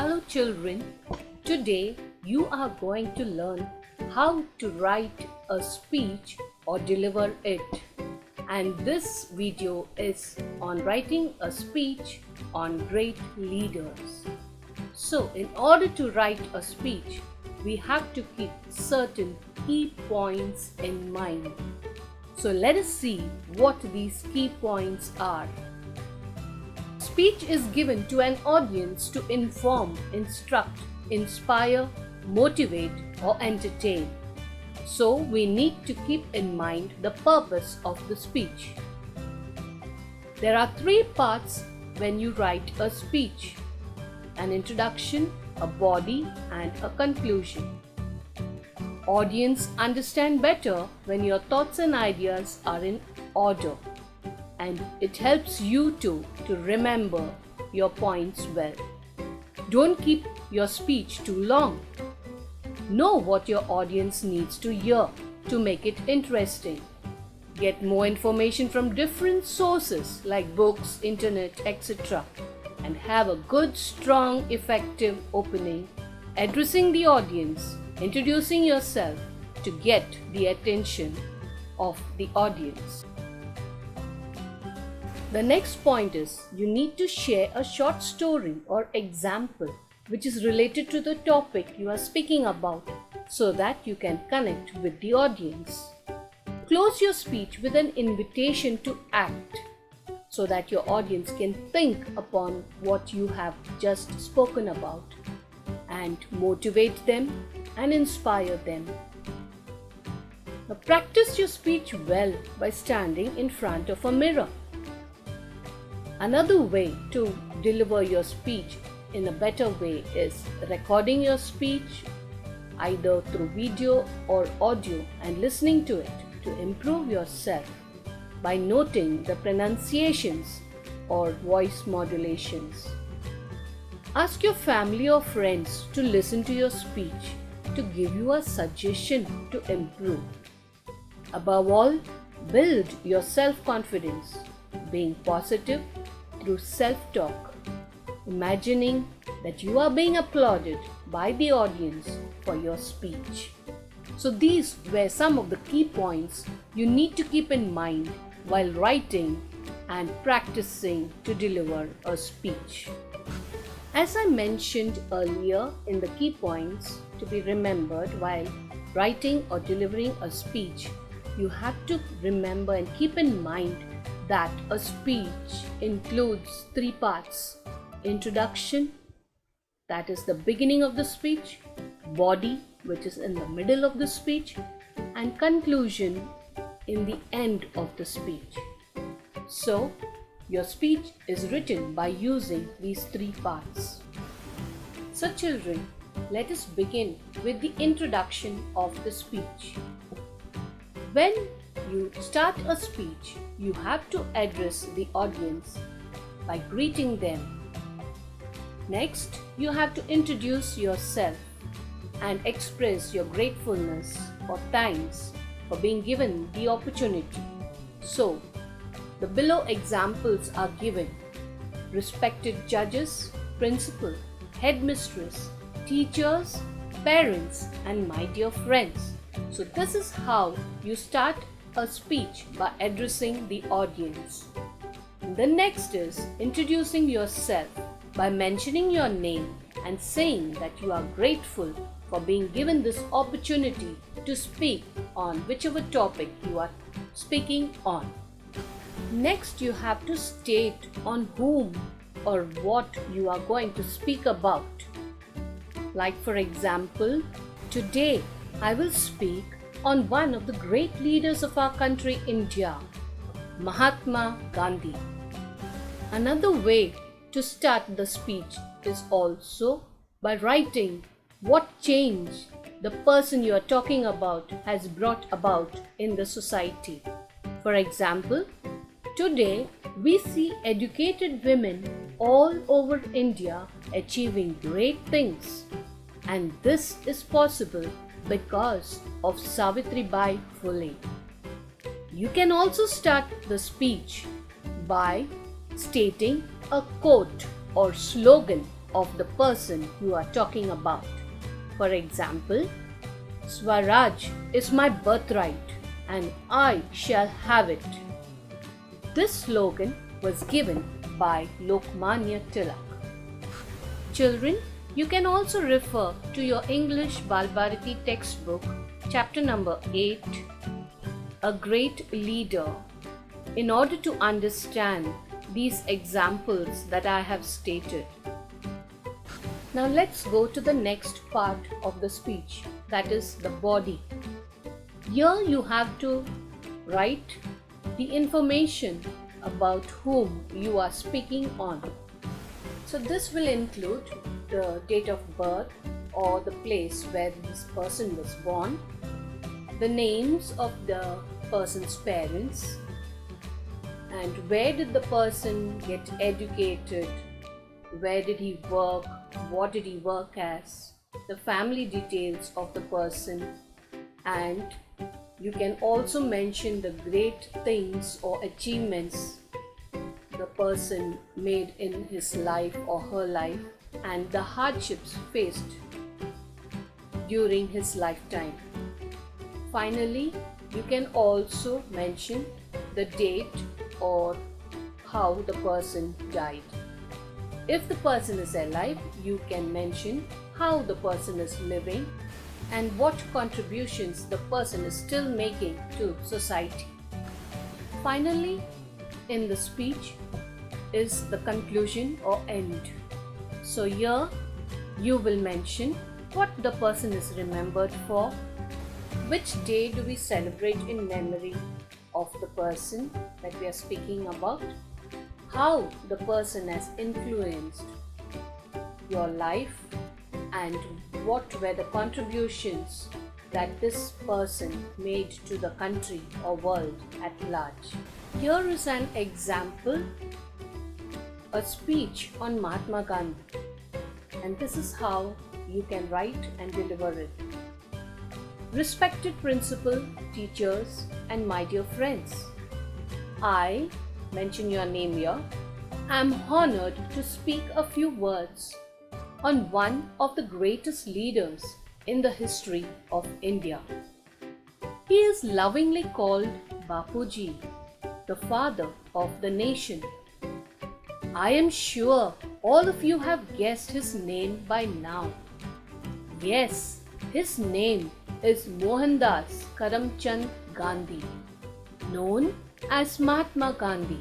Hello children, today you are going to learn how to write a speech or deliver it. And this video is on writing a speech on great leaders. So in order to write a speech, we have to keep certain key points in mind. So let us see what these key points are. Speech is given to an audience to inform, instruct, inspire, motivate, or entertain. So we need to keep in mind the purpose of the speech. There are three parts when you write a speech: an introduction, a body, and a conclusion. Audience understand better when your thoughts and ideas are in order, and it helps you to remember your points well. Don't keep your speech too long. Know what your audience needs to hear to make it interesting. Get more information from different sources like books, internet, etc. And have a good, strong, effective opening, addressing the audience, introducing yourself to get the attention of the audience. The next point is you need to share a short story or example which is related to the topic you are speaking about so that you can connect with the audience. Close your speech with an invitation to act so that your audience can think upon what you have just spoken about and motivate them and inspire them. Now practice your speech well by standing in front of a mirror. Another way to deliver your speech in a better way is recording your speech either through video or audio and listening to it to improve yourself by noting the pronunciations or voice modulations. Ask your family or friends to listen to your speech to give you a suggestion to improve. Above all, build your self-confidence, being positive through self-talk, imagining that you are being applauded by the audience for your speech. So these were some of the key points you need to keep in mind while writing and practicing to deliver a speech. As I mentioned earlier in the key points to be remembered while writing or delivering a speech, you have to remember and keep in mind that a speech includes three parts: introduction, that is the beginning of the speech, body, which is in the middle of the speech, and conclusion in the end of the speech. So, your speech is written by using these three parts. So children, let us begin with the introduction of the speech. When you start a speech, you have to address the audience by greeting them. Next, you have to introduce yourself and express your gratefulness or thanks for being given the opportunity. So, the below examples are given: respected judges, principal, headmistress, teachers, parents, and my dear friends. So this is how you start a speech by addressing the audience. The next is introducing yourself by mentioning your name and saying that you are grateful for being given this opportunity to speak on whichever topic you are speaking on. Next, you have to state on whom or what you are going to speak about. Like for example, today I will speak on one of the great leaders of our country, India, Mahatma Gandhi. Another way to start the speech is also by writing what change the person you are talking about has brought about in the society. For example, today we see educated women all over India achieving great things, and this is possible because of Savitribai Phule. You can also start the speech by stating a quote or slogan of the person you are talking about. For example, Swaraj is my birthright and I shall have it. This slogan was given by Lokmanya Tilak. Children, you can also refer to your English Balbharati textbook, chapter number 8, A Great Leader, in order to understand these examples that I have stated. Now let's go to the next part of the speech, that is the body. Here you have to write the information about whom you are speaking on. So this will include the date of birth or the place where this person was born, the names of the person's parents, and where did the person get educated, where did he work, what did he work as, the family details of the person, and you can also mention the great things or achievements the person made in his life or her life and the hardships faced during his lifetime. Finally, you can also mention the date or how the person died. If the person is alive, you can mention how the person is living and what contributions the person is still making to society. Finally, in the speech is the conclusion or end. So here you will mention what the person is remembered for, which day do we celebrate in memory of the person that we are speaking about, how the person has influenced your life, and what were the contributions that this person made to the country or world at large. Here is an example, a speech on Mahatma Gandhi, and this is how you can write and deliver it. Respected principal, teachers, and my dear friends, I, mention your name here, am honored to speak a few words on one of the greatest leaders in the history of India. He is lovingly called Bapuji, the father of the nation. I am sure all of you have guessed his name by now. Yes, his name is Mohandas Karamchand Gandhi, known as Mahatma Gandhi.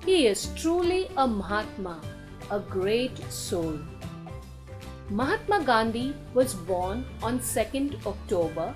He is truly a Mahatma, a great soul. Mahatma Gandhi was born on 2nd October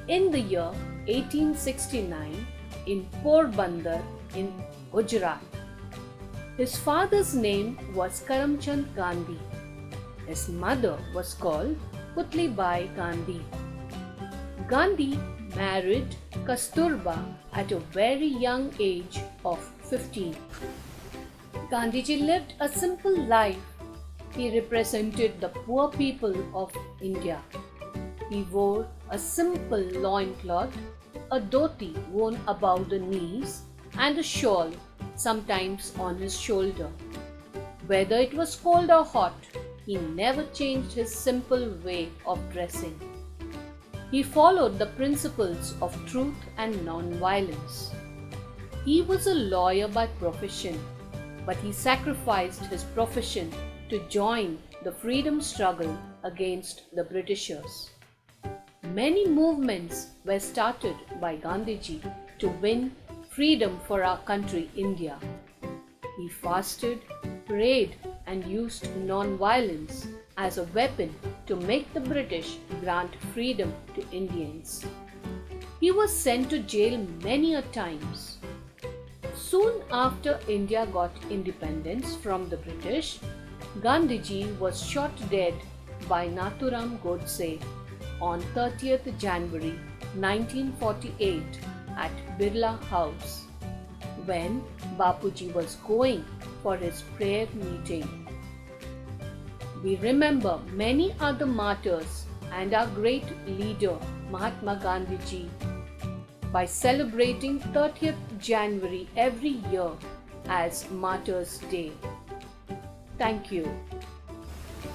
in the year 1869 in Porbandar in Gujarat. His father's name was Karamchand Gandhi. His mother was called Putlibai Gandhi. Gandhi married Kasturba at a very young age of 15. Gandhiji lived a simple life. He represented the poor people of India. He wore a simple loincloth, a dhoti worn above the knees, and a shawl, sometimes on his shoulder. Whether it was cold or hot, he never changed his simple way of dressing. He followed the principles of truth and non-violence. He was a lawyer by profession, but he sacrificed his profession to join the freedom struggle against the Britishers. Many movements were started by Gandhiji to win freedom for our country, India. He fasted, prayed, and used non-violence as a weapon to make the British grant freedom to Indians. He was sent to jail many a times. Soon after India got independence from the British, Gandhiji was shot dead by Nathuram Godse on 30th January 1948 at Birla House when Bapuji was going for his prayer meeting. We remember many other martyrs and our great leader Mahatma Gandhiji by celebrating 30th January every year as Martyrs' Day. Thank you.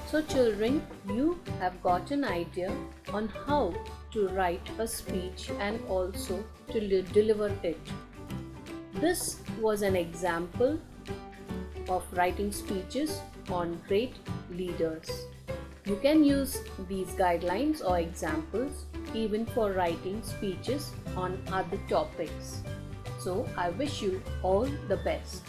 So children, you have got an idea on how to write a speech and also to deliver it. This was an example of writing speeches on great leaders. You can use these guidelines or examples even for writing speeches on other topics. So I wish you all the best.